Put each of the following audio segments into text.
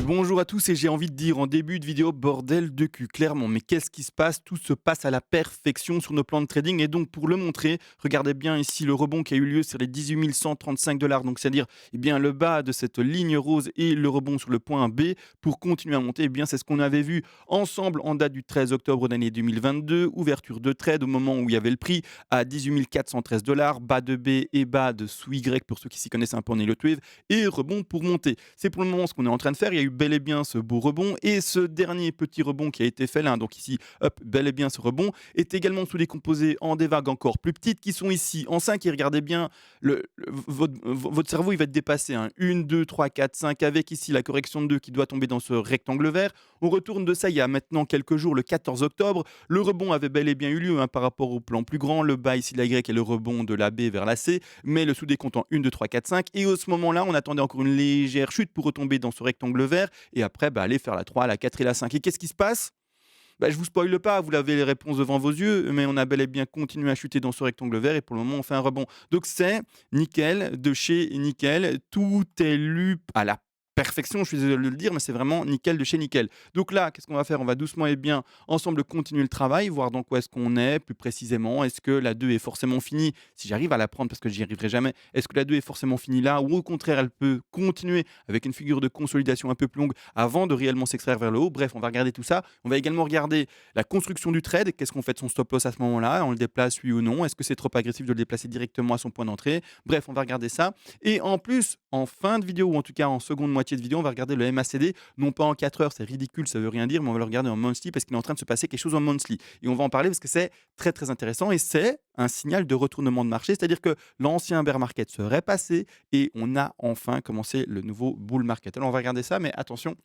Bonjour à tous et j'ai envie de dire en début de vidéo bordel de cul, clairement. Mais qu'est-ce qui se passe? Tout se passe à la perfection sur nos plans de trading et donc pour le montrer, regardez bien ici le rebond qui a eu lieu sur les 18 135 $. Donc c'est-à-dire bien le bas de cette ligne rose et le rebond sur le point B pour continuer à monter. Bien c'est ce qu'on avait vu ensemble en date du 13 octobre d'année 2022, ouverture de trade au moment où il y avait le prix à 18 413 $, bas de B et bas de sous Y pour ceux qui s'y connaissent un peu en Elliott Wave et rebond pour monter. C'est pour le moment ce qu'on est en train de faire. Il y a eu bel et bien ce beau rebond et ce dernier petit rebond qui a été fait là. Donc ici, hop, bel et bien ce rebond est également sous-décomposé en des vagues encore plus petites qui sont ici en 5. Et regardez bien, votre cerveau il va être dépassé. 1, 2, 3, 4, 5 avec ici la correction de 2 qui doit tomber dans ce rectangle vert. On retourne de ça il y a maintenant quelques jours, le 14 octobre. Le rebond avait bel et bien eu lieu par rapport au plan plus grand. Le bas ici de la Y et le rebond de la B vers la C. Mais le sous-décompte en 1, 2, 3, 4, 5. Et à ce moment-là, on attendait encore une légère chute pour retomber dans ce rectangle vert et après aller faire la 3, la 4 et la 5. Et qu'est-ce qui se passe? Je vous spoile pas, vous avez les réponses devant vos yeux, mais on a bel et bien continué à chuter dans ce rectangle vert et pour le moment on fait un rebond. Donc c'est nickel de chez nickel, tout est lu à la perfection, je suis désolé de le dire, mais c'est vraiment nickel de chez nickel. Donc là, qu'est-ce qu'on va faire? On va doucement et bien ensemble continuer le travail, voir donc où est-ce qu'on est plus précisément. Est-ce que la 2 est forcément finie? Si j'arrive à la prendre parce que j'y arriverai jamais, est-ce que la 2 est forcément finie là ou au contraire elle peut continuer avec une figure de consolidation un peu plus longue avant de réellement s'extraire vers le haut? Bref, on va regarder tout ça. On va également regarder la construction du trade. Qu'est-ce qu'on fait de son stop loss à ce moment-là? On le déplace oui ou non? Est-ce que c'est trop agressif de le déplacer directement à son point d'entrée? Bref, on va regarder ça. Et en plus, en fin de vidéo ou en tout cas en seconde moitié de vidéo, on va regarder le MACD, non pas en 4 heures, c'est ridicule, ça veut rien dire, mais on va le regarder en monthly parce qu'il est en train de se passer quelque chose en monthly. Et on va en parler parce que c'est très très intéressant et c'est un signal de retournement de marché, c'est-à-dire que l'ancien bear market serait passé et on a enfin commencé le nouveau bull market. Alors on va regarder ça, mais attention,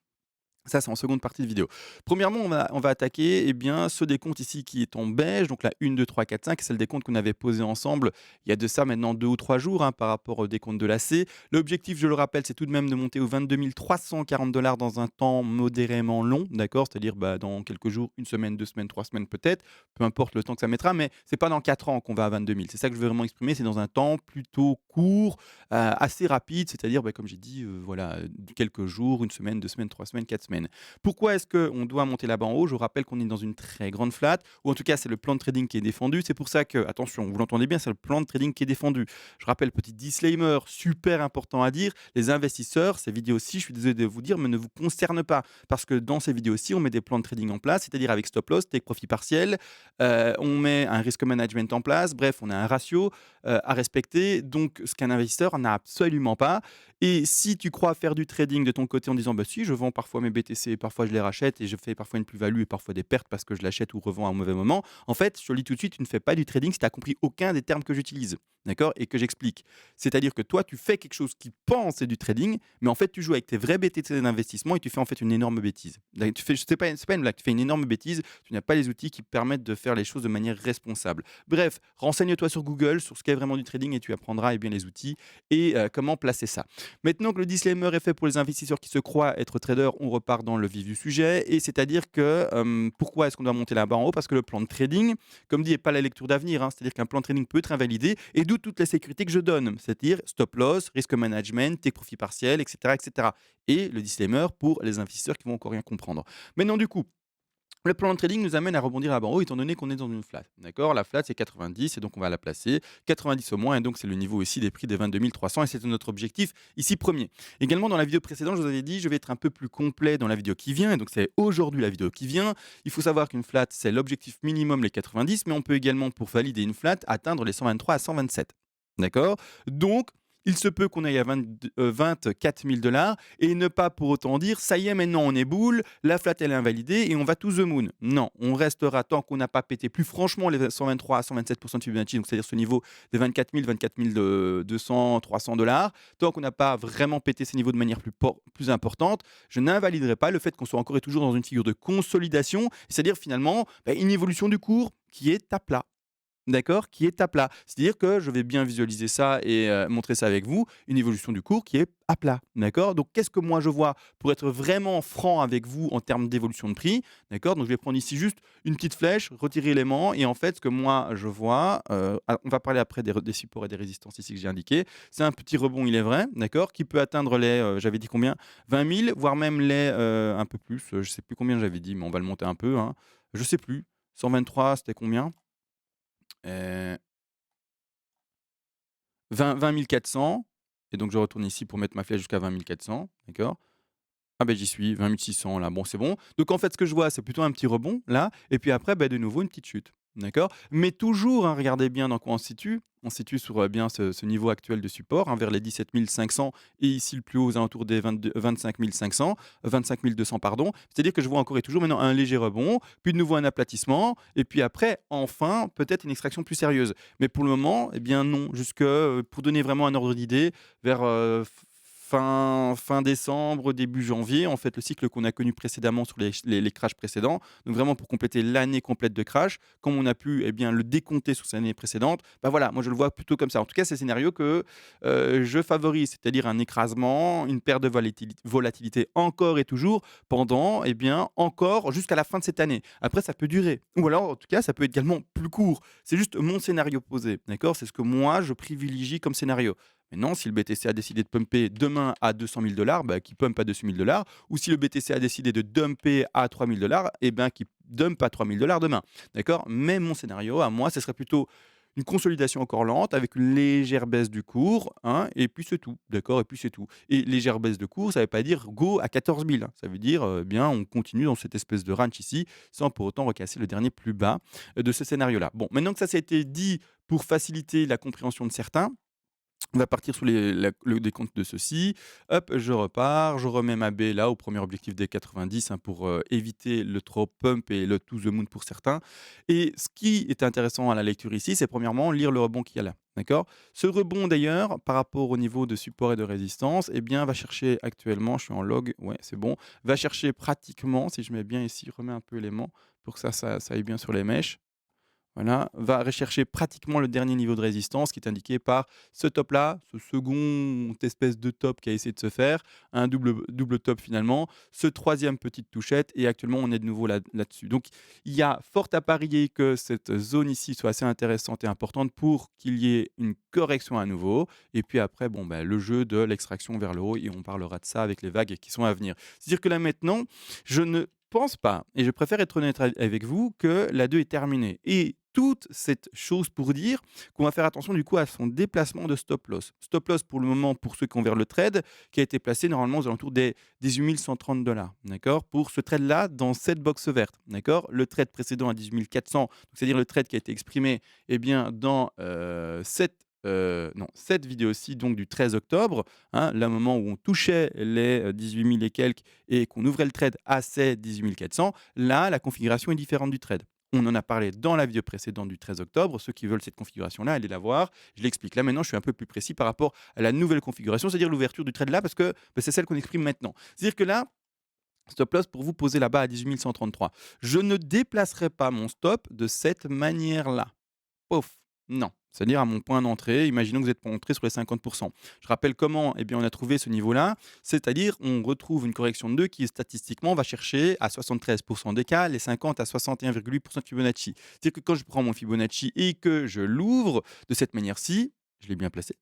ça, c'est en seconde partie de vidéo. Premièrement, on va attaquer ce décompte ici qui est en beige, donc la 1, 2, 3, 4, 5, c'est le décompte qu'on avait posé ensemble il y a de ça maintenant 2 ou 3 jours par rapport au décompte de la C. L'objectif, je le rappelle, c'est tout de même de monter aux 22 340 $ dans un temps modérément long, d'accord? C'est-à-dire dans quelques jours, une semaine, 2 semaines, 3 semaines peut-être, peu importe le temps que ça mettra, mais c'est pas dans 4 ans qu'on va à 22 000. C'est ça que je veux vraiment exprimer, c'est dans un temps plutôt court, assez rapide, c'est-à-dire, comme j'ai dit, voilà, quelques jours, une semaine, 2 semaines, 3 semaines, 4 semaines. Pourquoi est-ce qu'on doit monter là-bas en haut? Je rappelle qu'on est dans une très grande flat, ou en tout cas c'est le plan de trading qui est défendu. C'est pour ça que, attention, vous l'entendez bien, c'est le plan de trading qui est défendu. Je rappelle, petit disclaimer super important à dire, les investisseurs, ces vidéos-ci, je suis désolé de vous dire, mais ne vous concernent pas. Parce que dans ces vidéos-ci, on met des plans de trading en place, c'est-à-dire avec stop loss, take profit partiel, on met un risk management en place, bref, on a un ratio à respecter, donc ce qu'un investisseur n'a absolument pas. Et si tu crois faire du trading de ton côté en disant: «Bah si, je vends parfois mes BTC, parfois je les rachète et je fais parfois une plus-value et parfois des pertes parce que je l'achète ou revends à un mauvais moment», en fait, je te le dis tout de suite, tu ne fais pas du trading si tu as compris aucun des termes que j'utilise, d'accord? Et que j'explique. C'est-à-dire que toi, tu fais quelque chose qui pense c'est du trading, mais en fait, tu joues avec tes vrais BTC d'investissement et tu fais en fait une énorme bêtise. Là, tu fais c'est pas une blague, tu fais une énorme bêtise, tu n'as pas les outils qui permettent de faire les choses de manière responsable. Bref, renseigne-toi sur Google, sur ce qu'est vraiment du trading et tu apprendras, bien les outils et comment placer ça. Maintenant que le disclaimer est fait pour les investisseurs qui se croient être traders, on repart dans le vif du sujet. Et c'est-à-dire que pourquoi est-ce qu'on doit monter là-bas en haut? Parce que le plan de trading, comme dit, n'est pas la lecture d'avenir. C'est-à-dire qu'un plan de trading peut être invalidé et d'où toutes les sécurités que je donne. C'est-à-dire stop loss, risque management, take profit partiel, etc., etc. Et le disclaimer pour les investisseurs qui vont encore rien comprendre. Maintenant, du coup, le plan de trading nous amène à rebondir là-bas en haut étant donné qu'on est dans une flat. D'accord? La flat, c'est 90 et donc on va la placer. 90 au moins et donc c'est le niveau ici des prix des 22 300 et c'était notre objectif ici premier. Également dans la vidéo précédente, je vous avais dit, je vais être un peu plus complet dans la vidéo qui vient et donc c'est aujourd'hui la vidéo qui vient. Il faut savoir qu'une flat, c'est l'objectif minimum les 90 mais on peut également pour valider une flat atteindre les 123 à 127. D'accord? Donc il se peut qu'on aille à 24 000 $ et ne pas pour autant dire ça y est, maintenant on est boule, la flat elle est invalidée et on va to the moon. Non, on restera tant qu'on n'a pas pété plus franchement les 123 à 127 de Fibonacci, donc c'est-à-dire ce niveau des 24 000 de 200, 300 $. Tant qu'on n'a pas vraiment pété ces niveaux de manière plus importante, je n'invaliderai pas le fait qu'on soit encore et toujours dans une figure de consolidation, c'est-à-dire finalement une évolution du cours qui est à plat. d'accord, qui est à plat. C'est-à-dire que je vais bien visualiser ça et montrer ça avec vous, une évolution du cours qui est à plat, d'accord? Donc qu'est-ce que moi je vois? Pour être vraiment franc avec vous en termes d'évolution de prix, d'accord? Donc je vais prendre ici juste une petite flèche, retirer l'élément et en fait ce que moi je vois, on va parler après des supports et des résistances ici que j'ai indiqués. C'est un petit rebond, il est vrai, d'accord? Qui peut atteindre les, j'avais dit combien? 20 000, voire même les, un peu plus, je sais plus combien j'avais dit, mais on va le monter un peu, hein. Je sais plus, 123, c'était combien? Heu 20 400 et donc je retourne ici pour mettre ma flèche jusqu'à 20 400, d'accord? Ah ben j'y suis, 20 600 là, bon c'est bon. Donc en fait, ce que je vois, c'est plutôt un petit rebond là et puis après, bah, de nouveau une petite chute, d'accord? Mais toujours, hein, regardez bien dans quoi on se situe. On se situe sur, bien ce niveau actuel de support, hein, vers les 17 500 et ici le plus haut aux alentours des 25 500, 25 200 pardon. C'est-à-dire que je vois encore et toujours maintenant un léger rebond, puis de nouveau un aplatissement et puis après, enfin, peut-être une extraction plus sérieuse. Mais pour le moment, eh bien non, jusque, pour donner vraiment un ordre d'idée, vers, fin décembre, début janvier, en fait, le cycle qu'on a connu précédemment sur les crashs précédents. Donc vraiment pour compléter l'année complète de crash, comme on a pu, eh bien, le décompter sur cette année précédente, bah, voilà, moi je le vois plutôt comme ça. En tout cas, c'est le scénario que, je favorise, c'est-à-dire un écrasement, une perte de volatilité encore et toujours pendant, eh bien, encore jusqu'à la fin de cette année. Après ça peut durer ou alors en tout cas ça peut être également plus court. C'est juste mon scénario posé, d'accord? C'est ce que moi je privilégie comme scénario. Maintenant, si le BTC a décidé de pumper demain à 200 000 bah, qu'il pump à 200 000 ou si le BTC a décidé de dumper à 3 000 eh ben, qu'il dump à 3 000 demain. D'accord? Mais mon scénario, à moi, ce serait plutôt une consolidation encore lente avec une légère baisse du cours, hein, et puis c'est tout. D'accord? Et puis c'est tout. Et légère baisse de cours, ça ne veut pas dire go à 14 000. Hein. Ça veut dire, bien, on continue dans cette espèce de range ici, sans pour autant recasser le dernier plus bas de ce scénario-là. Bon, maintenant que ça a été dit pour faciliter la compréhension de certains, on va partir sous le décompte de ceci. Hop, je repars, je remets ma baie là au premier objectif des 90 hein, pour éviter le trop pump et le to the moon pour certains. Et ce qui est intéressant à la lecture ici, c'est premièrement lire le rebond qu'il y a là. D'accord. Ce rebond d'ailleurs, par rapport au niveau de support et de résistance, eh bien, va chercher actuellement, je suis en log, ouais, c'est bon, va chercher pratiquement, si je mets bien ici, remets un peu l'élément pour que ça aille bien sur les mèches. Voilà, va rechercher pratiquement le dernier niveau de résistance qui est indiqué par ce top-là, ce second espèce de top qui a essayé de se faire, un double top finalement, ce troisième petite touchette et actuellement on est de nouveau là-dessus. Donc il y a fort à parier que cette zone ici soit assez intéressante et importante pour qu'il y ait une correction à nouveau et puis après bon, bah, le jeu de l'extraction vers le haut et on parlera de ça avec les vagues qui sont à venir. C'est-à-dire que là maintenant, je ne pense pas, et je préfère être honnête avec vous, que la 2 est terminée. Et toute cette chose pour dire qu'on va faire attention du coup à son déplacement de stop loss. Stop loss pour le moment pour ceux qui ont vers le trade, qui a été placé normalement aux alentours des 18 130 $. D'accord? Pour ce trade-là, dans cette box verte. D'accord? Le trade précédent à 18 400, c'est-à-dire le trade qui a été exprimé eh bien, dans cette vidéo-ci, donc du 13 octobre, hein, le moment où on touchait les 18 000 et quelques et qu'on ouvrait le trade à ces 18 400, là, la configuration est différente du trade. On en a parlé dans la vidéo précédente du 13 octobre. Ceux qui veulent cette configuration-là, allez la voir. Je l'explique. Là, maintenant, je suis un peu plus précis par rapport à la nouvelle configuration, c'est-à-dire l'ouverture du trade là, parce que c'est celle qu'on exprime maintenant. C'est-à-dire que là, stop loss pour vous poser là-bas à 18 133. Je ne déplacerai pas mon stop de cette manière-là. Pouf, non. C'est-à-dire à mon point d'entrée, imaginons que vous êtes entré sur les 50. Je rappelle comment eh bien, on a trouvé ce niveau-là, c'est-à-dire on retrouve une correction de 2 qui statistiquement va chercher à 73 d'écart, les 50 à 61,8 de Fibonacci. C'est-à-dire que quand je prends mon Fibonacci et que je l'ouvre de cette manière-ci, je l'ai bien placé.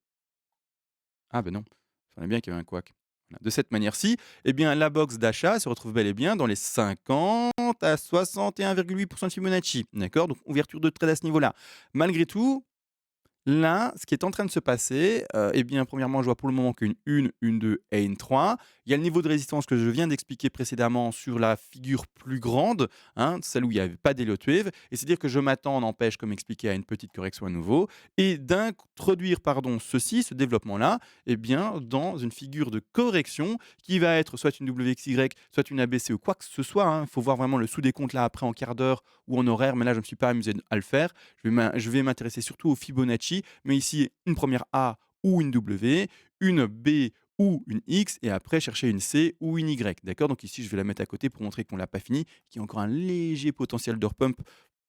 Ah ben non, je savais bien qu'il y avait un couac. Voilà. De cette manière-ci, eh bien, la box d'achat se retrouve bel et bien dans les 50 à 61,8 de Fibonacci. D'accord. Donc, ouverture de trade à ce niveau-là. Malgré tout, là, ce qui est en train de se passer, eh bien, premièrement, je vois pour le moment qu'une 1, une 2 et une 3. Il y a le niveau de résistance que je viens d'expliquer précédemment sur la figure plus grande, hein, celle où il n'y avait pas d'Elliott Wave. Et c'est-à-dire que je m'attends, n'empêche, comme expliqué, à une petite correction à nouveau et d'introduire, pardon, ce développement-là, eh bien, dans une figure de correction qui va être soit une WXY, soit une ABC ou quoi que ce soit, hein. Il faut voir vraiment le sous-décompte là après en quart d'heure ou en horaire, mais là, je ne me suis pas amusé à le faire. Je vais m'intéresser surtout au Fibonacci, mais ici, une première A ou une W, une B ou une X, et après chercher une C ou une Y. D'accord. Donc ici, je vais la mettre à côté pour montrer qu'on ne l'a pas fini, qu'il y a encore un léger potentiel de repump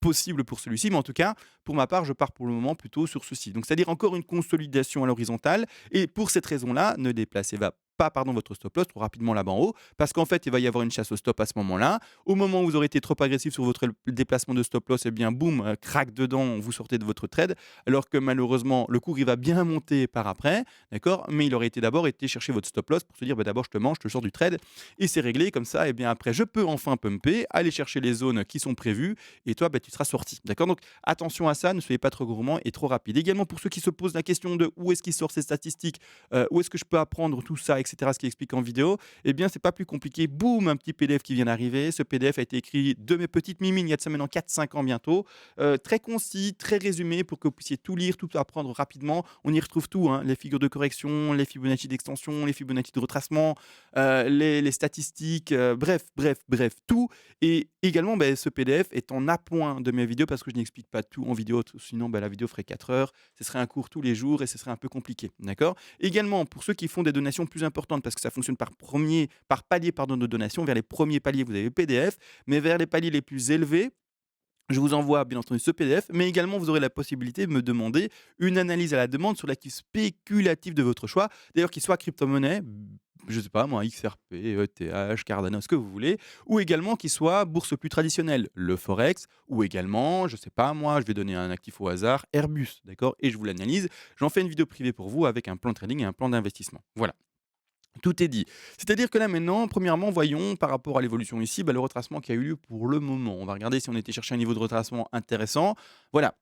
possible pour celui-ci, mais en tout cas, pour ma part, je pars pour le moment plutôt sur ceci. Donc, c'est-à-dire encore une consolidation à l'horizontale. Et pour cette raison-là, ne déplacez pas votre stop loss trop rapidement là-bas en haut, parce qu'en fait, il va y avoir une chasse au stop à ce moment-là. Au moment où vous aurez été trop agressif sur votre déplacement de stop loss, et bien boum, craque dedans, vous sortez de votre trade, alors que malheureusement, le cours il va bien monter par après, d'accord, mais il aurait d'abord été chercher votre stop loss pour se dire, bah, d'abord je te mange, je te sors du trade, et c'est réglé comme ça. Et bien après, je peux enfin pumper, aller chercher les zones qui sont prévues, et toi, bah, tu seras sorti, d'accord. Donc attention à ça, ne soyez pas trop gourmand et trop rapide. Également pour ceux qui se posent la question de où est-ce qu'il sort ces statistiques, où est-ce que je peux apprendre tout ça, etc., ce qui explique en vidéo, eh bien, c'est pas plus compliqué. Boum, un petit PDF qui vient d'arriver. Ce PDF a été écrit de mes petites mimines il y a de ça maintenant 4-5 ans bientôt. Très concis, très résumé pour que vous puissiez tout lire, tout apprendre rapidement. On y retrouve tout, hein, les figures de correction, les Fibonacci d'extension, les Fibonacci de retracement, les statistiques, bref, tout. Et également, ben, ce PDF est en appoint de mes vidéos parce que je n'explique pas tout en vidéo, sinon ben, la vidéo ferait 4 heures. Ce serait un cours tous les jours et ce serait un peu compliqué. D'accord. Également, pour ceux qui font des donations plus importantes, parce que ça fonctionne par palier pardon, de donation, vers les premiers paliers, vous avez le PDF, mais vers les paliers les plus élevés, je vous envoie bien entendu ce PDF, mais également vous aurez la possibilité de me demander une analyse à la demande sur l'actif spéculatif de votre choix, d'ailleurs qu'il soit crypto-monnaie, je sais pas moi, XRP, ETH, Cardano, ce que vous voulez, ou également qu'il soit bourse plus traditionnelle, le Forex, ou également, je sais pas moi, je vais donner un actif au hasard, Airbus, d'accord, et je vous l'analyse. J'en fais une vidéo privée pour vous avec un plan de trading et un plan d'investissement. Voilà. Tout est dit. C'est-à-dire que là maintenant, premièrement, voyons par rapport à l'évolution ici, bah, le retracement qui a eu lieu pour le moment. On va regarder si on était chercher un niveau de retracement intéressant. Voilà,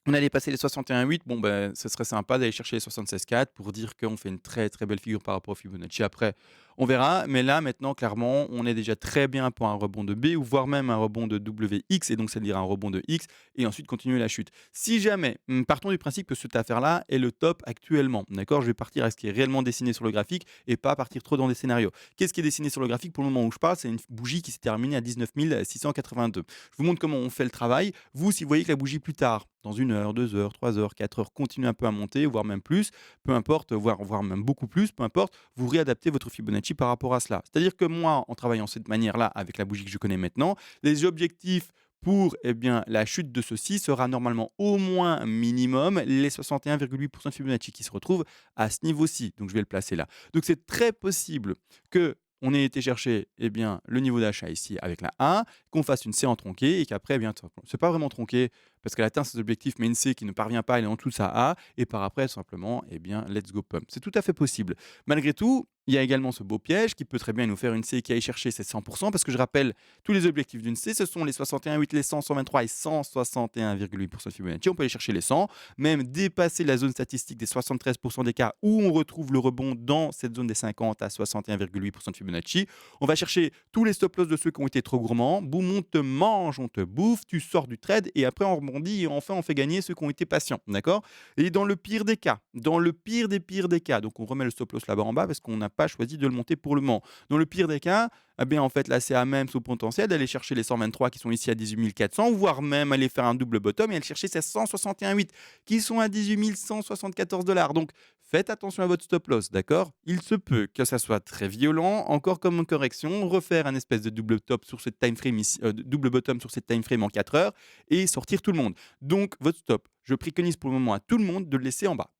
on allait passer les 61,8. Bon, ben, ce serait sympa d'aller chercher les 76,4 pour dire qu'on fait une très très belle figure par rapport au Fibonacci. Après, on verra. Mais là, maintenant, clairement, on est déjà très bien pour un rebond de B ou voire même un rebond de WX. Et donc, c'est-à-dire un rebond de X et ensuite continuer la chute. Si jamais, partons du principe que cette affaire-là est le top actuellement. D'accord. Je vais partir à ce qui est réellement dessiné sur le graphique et pas partir trop dans des scénarios. Qu'est-ce qui est dessiné sur le graphique pour le moment où je parle? C'est une bougie qui s'est terminée à 19 682. Je vous montre comment on fait le travail. Vous, si vous voyez que la bougie plus tard, dans 1 heure, 2 heures, 3 heures, 4 heures, continue un peu à monter, voire même plus, peu importe, voire même beaucoup plus, peu importe, vous réadaptez votre Fibonacci par rapport à cela. C'est-à-dire que moi, en travaillant de cette manière-là, avec la bougie que je connais maintenant, les objectifs pour eh bien, la chute de ceci sera normalement au moins minimum les 61,8% de Fibonacci qui se retrouvent à ce niveau-ci. Donc je vais le placer là. Donc c'est très possible que on ait été chercher eh bien, le niveau d'achat ici avec la A, qu'on fasse une C en tronqué et qu'après, eh bien, c'est pas vraiment tronqué parce qu'elle atteint ses objectifs, mais une C qui ne parvient pas, elle est en dessous de sa A, et par après, simplement, eh bien, let's go pump. C'est tout à fait possible. Malgré tout, il y a également ce beau piège qui peut très bien nous faire une C qui aille chercher ses 100%, parce que je rappelle, tous les objectifs d'une C, ce sont les 61,8, les 100, 123 et 161,8% de Fibonacci. On peut aller chercher les 100, même dépasser la zone statistique des 73% des cas où on retrouve le rebond dans cette zone des 50 à 61,8% de Fibonacci. On va chercher tous les stop loss de ceux qui ont été trop gourmands. Boum, on te mange, on te bouffe, tu sors du trade et après on rebondit et enfin on fait gagner ceux qui ont été patients. D'accord. Et dans le pire des cas, donc on remet le stop loss là-bas en bas parce qu'on n'a pas choisi de le monter pour le moment. Dans le pire des cas, eh bien, en fait, là, c'est à même sous potentiel d'aller chercher les 123 qui sont ici à 18 400, voire même aller faire un double bottom et aller chercher ces 161,8 qui sont à 18 174 $. Donc, faites attention à votre stop loss, d'accord. Il se peut que ça soit très violent, encore comme une correction, refaire un espèce de double top sur cette time frame ici, double bottom sur cette time frame en 4 heures et sortir tout le monde. Donc, votre stop, je préconise pour le moment à tout le monde de le laisser en bas.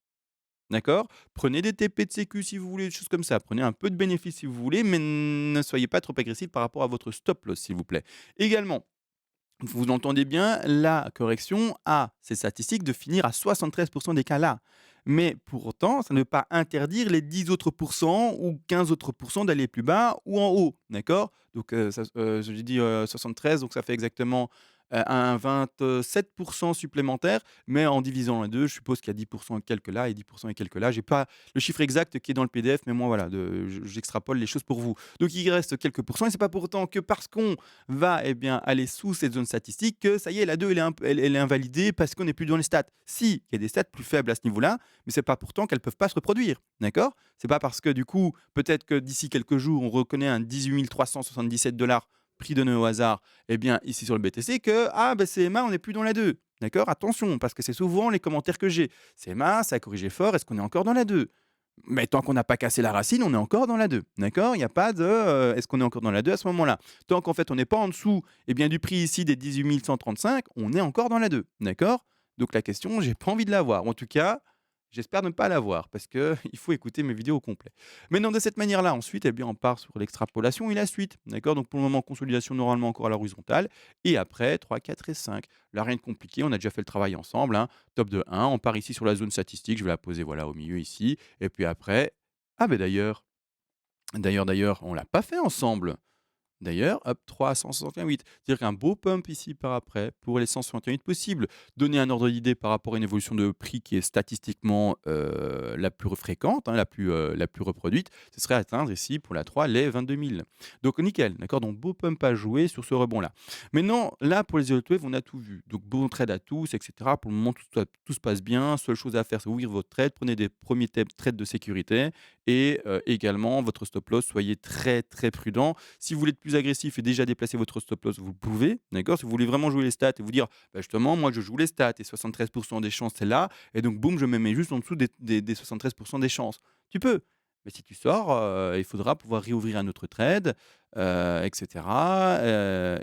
D'accord. Prenez des TP de sécu si vous voulez, des choses comme ça. Prenez un peu de bénéfice si vous voulez, mais ne soyez pas trop agressif par rapport à votre stop loss, s'il vous plaît. Également, vous entendez bien, la correction a ces statistiques de finir à 73% des cas là. Mais pour autant, ça ne veut pas interdire les 10 autres pourcents ou 15 autres pourcents d'aller plus bas ou en haut. D'accord. Donc, j'ai dit 73, donc ça fait exactement un 27% supplémentaire, mais en divisant les deux, je suppose qu'il y a 10% et quelques là et 10% et quelques là. J'ai pas le chiffre exact qui est dans le PDF, mais moi voilà, j'extrapole les choses pour vous. Donc il reste quelques pourcents et c'est pas pour autant que parce qu'on va eh bien, aller sous cette zone statistique que ça y est, la 2 elle est invalidée parce qu'on n'est plus dans les stats. Si, il y a des stats plus faibles à ce niveau-là, mais c'est pas pourtant qu'elles peuvent pas se reproduire. D'accord. C'est pas parce que du coup, peut-être que d'ici quelques jours, on reconnaît un 18 377 $ prix donné au hasard, eh bien, ici sur le BTC, que ah, ben CMA, on n'est plus dans la 2. D'accord. Attention, parce que c'est souvent les commentaires que j'ai. CMA, ça a corrigé fort, est-ce qu'on est encore dans la 2? Mais tant qu'on n'a pas cassé la racine, on est encore dans la 2, d'accord? Il y a pas de, est-ce qu'on est encore dans la 2 à ce moment-là? Tant qu'en fait on n'est pas en dessous, eh bien, du prix ici des 18 135, on est encore dans la 2, d'accord? Donc la question, j'ai pas envie de l'avoir. Ou en tout cas, j'espère ne pas l'avoir parce que il faut écouter mes vidéos au complet. Maintenant de cette manière-là, ensuite, eh bien, on part sur l'extrapolation et la suite, d'accord? Donc pour le moment, consolidation normalement encore à l'horizontale et après 3, 4 et 5. Là, rien de compliqué, on a déjà fait le travail ensemble, hein. Top de 1, on part ici sur la zone statistique, je vais la poser, voilà, au milieu ici et puis après ah ben d'ailleurs, on l'a pas fait ensemble. D'ailleurs, hop, 3 à 168. C'est-à-dire qu'un beau pump ici par après pour les 168 possibles. Donner un ordre d'idée par rapport à une évolution de prix qui est statistiquement la plus fréquente, hein, la plus reproduite, ce serait atteindre ici pour la 3 les 22 000. Donc nickel, d'accord. Donc beau pump à jouer sur ce rebond-là. Maintenant, là pour les Wave, on a tout vu. Donc bon trade à tous, etc. Pour le moment, tout se passe bien. Seule chose à faire, c'est ouvrir votre trade. Prenez des premiers trades de sécurité et également votre stop loss. Soyez très très prudent. Si vous voulez être plus agressif et déjà déplacer votre stop loss, vous pouvez, d'accord? Si vous voulez vraiment jouer les stats et vous dire: «Bah, justement, moi, je joue les stats et 73 des chances, c'est là et donc boum, je me mets juste en dessous des 73 des chances». Tu peux, mais si tu sors, il faudra pouvoir réouvrir un autre trade, et cetera,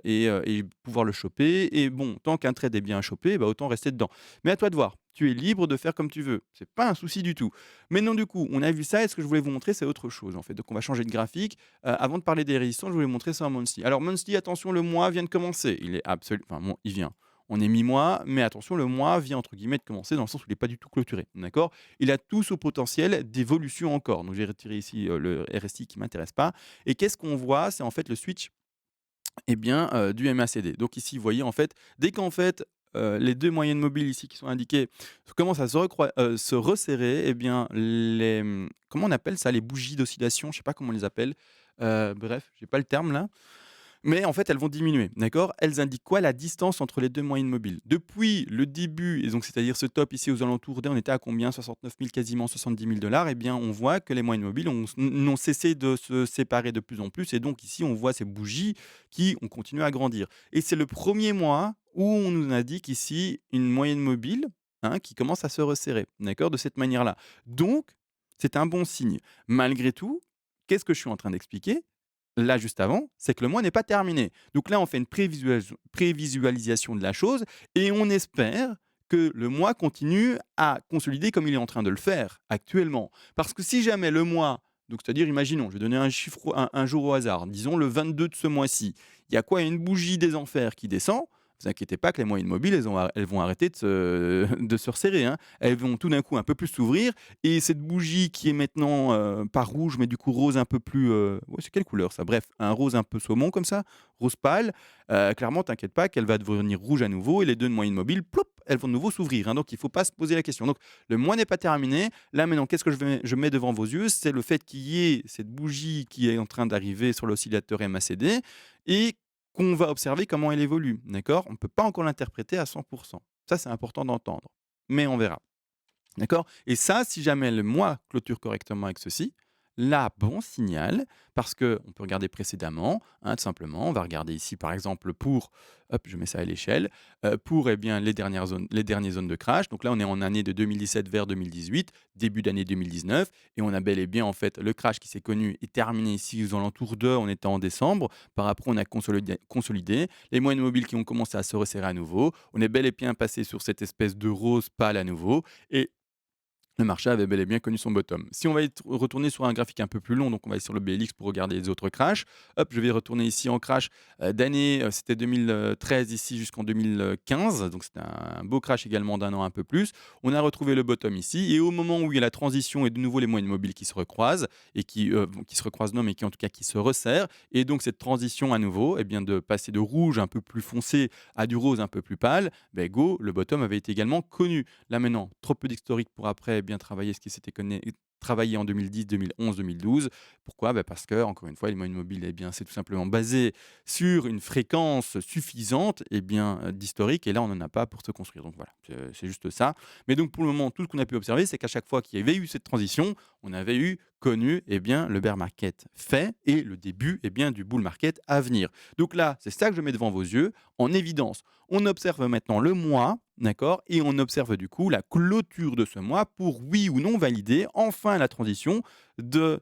et pouvoir le choper et bon, tant qu'un trade est bien chopé, bah, autant rester dedans. Mais à toi de voir. Tu es libre de faire comme tu veux. C'est pas un souci du tout. Maintenant du coup, on a vu ça et ce que je voulais vous montrer, c'est autre chose, en fait. Donc on va changer de graphique. Avant de parler des résistances, je voulais vous montrer ça en Monthly. Alors Monthly, attention, le mois vient de commencer. Il est absolument, enfin bon, il vient. On est mi-mois, mais attention, le mois vient entre guillemets de commencer dans le sens où il est pas du tout clôturé, d'accord? Il a tout ce potentiel d'évolution encore. Donc j'ai retiré ici, le RSI qui m'intéresse pas et qu'est-ce qu'on voit? C'est en fait le switch, eh bien, du MACD. Donc ici, vous voyez, en fait, dès qu'en fait, les 2 moyennes mobiles ici qui sont indiquées commencent à se resserrer, eh bien, comment on appelle ça? Les bougies d'oscillation, je sais pas comment on les appelle. Bref, j'ai pas le terme là. Mais en fait, elles vont diminuer, d'accord? Elles indiquent quoi? La distance entre les 2 moyennes mobiles. Depuis le début et donc c'est-à-dire ce top ici aux alentours on était à combien? 69 000, quasiment 70 000 $. Eh bien, on voit que les moyennes mobiles n'ont cessé de se séparer de plus en plus et donc ici, on voit ces bougies qui ont continué à grandir et c'est le premier mois où on nous indique ici une moyenne mobile, hein, qui commence à se resserrer, d'accord? De cette manière-là. Donc, c'est un bon signe. Malgré tout, qu'est-ce que je suis en train d'expliquer? Là, juste avant, c'est que le mois n'est pas terminé. Donc là, on fait une prévisualisation de la chose et on espère que le mois continue à consolider comme il est en train de le faire actuellement. Parce que si jamais le mois, donc c'est-à-dire, imaginons, je vais donner un chiffre, un jour au hasard, disons le 22 de ce mois-ci, il y a quoi? Il y a une bougie des enfers qui descend. Vous inquiétez pas que les moyennes mobiles, elles vont arrêter de se resserrer, hein. Elles vont tout d'un coup un peu plus s'ouvrir et cette bougie qui est maintenant, pas rouge, mais du coup rose un peu plus, ouais, c'est quelle couleur ça? Bref, un rose un peu saumon comme ça, rose pâle, clairement t'inquiète pas qu'elle va devenir rouge à nouveau et les 2 moyennes mobiles, plop, elles vont de nouveau s'ouvrir, hein, donc il faut pas se poser la question. Donc le mois n'est pas terminé. Là maintenant, qu'est-ce que je mets devant vos yeux? C'est le fait qu'il y ait cette bougie qui est en train d'arriver sur l'oscillateur MACD et qu'on va observer comment elle évolue, d'accord? On ne peut pas encore l'interpréter à 100. Ça, c'est important d'entendre, mais on verra. D'accord? Et ça, si jamais le mois clôture correctement avec ceci, là, bon signal, parce qu'on peut regarder précédemment, hein, tout simplement. On va regarder ici, par exemple, pour, hop, je mets ça à l'échelle, pour eh bien, les dernières zones de crash. Donc là, on est en année de 2017 vers 2018, début d'année 2019, et on a bel et bien, en fait, le crash qui s'est connu et terminé ici aux alentours de, on était en décembre. Par après, on a consolidé. Les moyennes mobiles qui ont commencé à se resserrer à nouveau. On est bel et bien passé sur cette espèce de rose pâle à nouveau. Et le marché avait bel et bien connu son bottom. Si on va retourner sur un graphique un peu plus long, donc on va aller sur le BLX pour regarder les autres crashs. Hop, je vais retourner ici en crash d'année, c'était 2013 ici jusqu'en 2015, donc c'était un beau crash également d'un an un peu plus. On a retrouvé le bottom ici et au moment où il y a la transition et de nouveau les moyennes mobiles qui se recroisent et qui se recroisent non, mais qui en tout cas qui se resserrent et donc cette transition à nouveau, eh bien de passer de rouge un peu plus foncé à du rose un peu plus pâle, ben go, le bottom avait été également connu. Là maintenant, trop peu d'historique pour après bien travailler ce qui s'était travaillé en 2010, 2011, 2012. Pourquoi? Bah, parce que encore une fois, les moyennes mobiles, eh bien, c'est tout simplement basé sur une fréquence suffisante eh bien, d'historique et là, on n'en a pas pour se construire. Donc voilà, c'est juste ça. Mais donc pour le moment, tout ce qu'on a pu observer, c'est qu'à chaque fois qu'il y avait eu cette transition, on avait connu eh bien, le bear market fait et le début eh bien, du bull market à venir. Donc là, c'est ça que je mets devant vos yeux en évidence. On observe maintenant le mois d'accord? Et on observe du coup la clôture de ce mois pour oui ou non valider enfin la transition de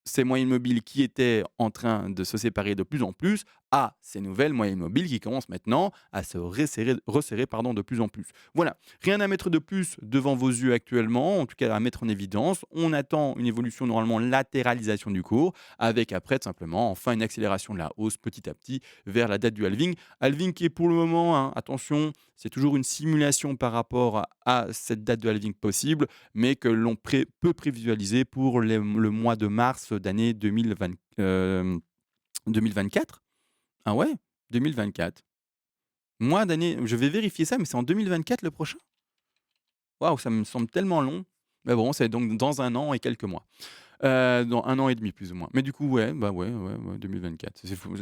ces moyennes mobiles qui étaient en train de se séparer de plus en plus à ces nouvelles moyennes mobiles qui commencent maintenant à se resserrer pardon, de plus en plus. Voilà, rien à mettre de plus devant vos yeux actuellement, en tout cas à mettre en évidence. On attend une évolution normalement latéralisation du cours, avec après tout simplement enfin une accélération de la hausse petit à petit vers la date du halving. Halving qui est pour le moment, hein, attention, c'est toujours une simulation par rapport à cette date de halving possible, mais que l'on peut prévisualiser pour le mois de mars d'année 2024. Ah ouais? 2024. Mois d'année je vais vérifier ça, mais c'est en 2024 le prochain? Waouh, ça me semble tellement long. Mais bon, c'est donc dans un an et quelques mois. Dans 1 an et demi plus ou moins. Mais du coup, ouais, bah, ouais, 2024. C'est fou,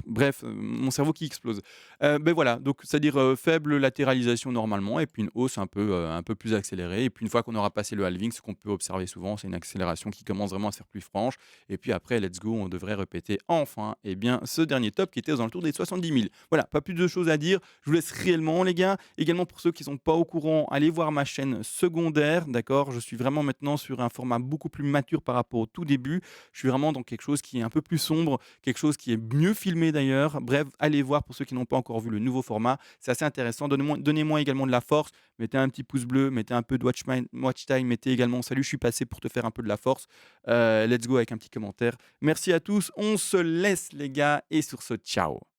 bref, mon cerveau qui explose. Beh, voilà, donc c'est-à-dire, faible latéralisation normalement et puis une hausse un peu plus accélérée et puis une fois qu'on aura passé le halving, ce qu'on peut observer souvent, c'est une accélération qui commence vraiment à se faire plus franche et puis après let's go, on devrait répéter enfin, eh bien, ce dernier top qui était aux alentours des 70 000. Voilà, pas plus de choses à dire. Je vous laisse réellement les gars. Également pour ceux qui sont pas au courant, allez voir ma chaîne secondaire, d'accord? Je suis vraiment maintenant sur un format beaucoup plus mature par rapport au tout début. Je suis vraiment dans quelque chose qui est un peu plus sombre, quelque chose qui est mieux filmé d'ailleurs. Bref, allez voir pour ceux qui n'ont pas encore vu le nouveau format. C'est assez intéressant. Donnez-moi également de la force. Mettez un petit pouce bleu, mettez un peu de watch time, mettez également salut, je suis passé pour te faire un peu de la force. Let's go avec un petit commentaire. Merci à tous. On se laisse les gars et sur ce, ciao.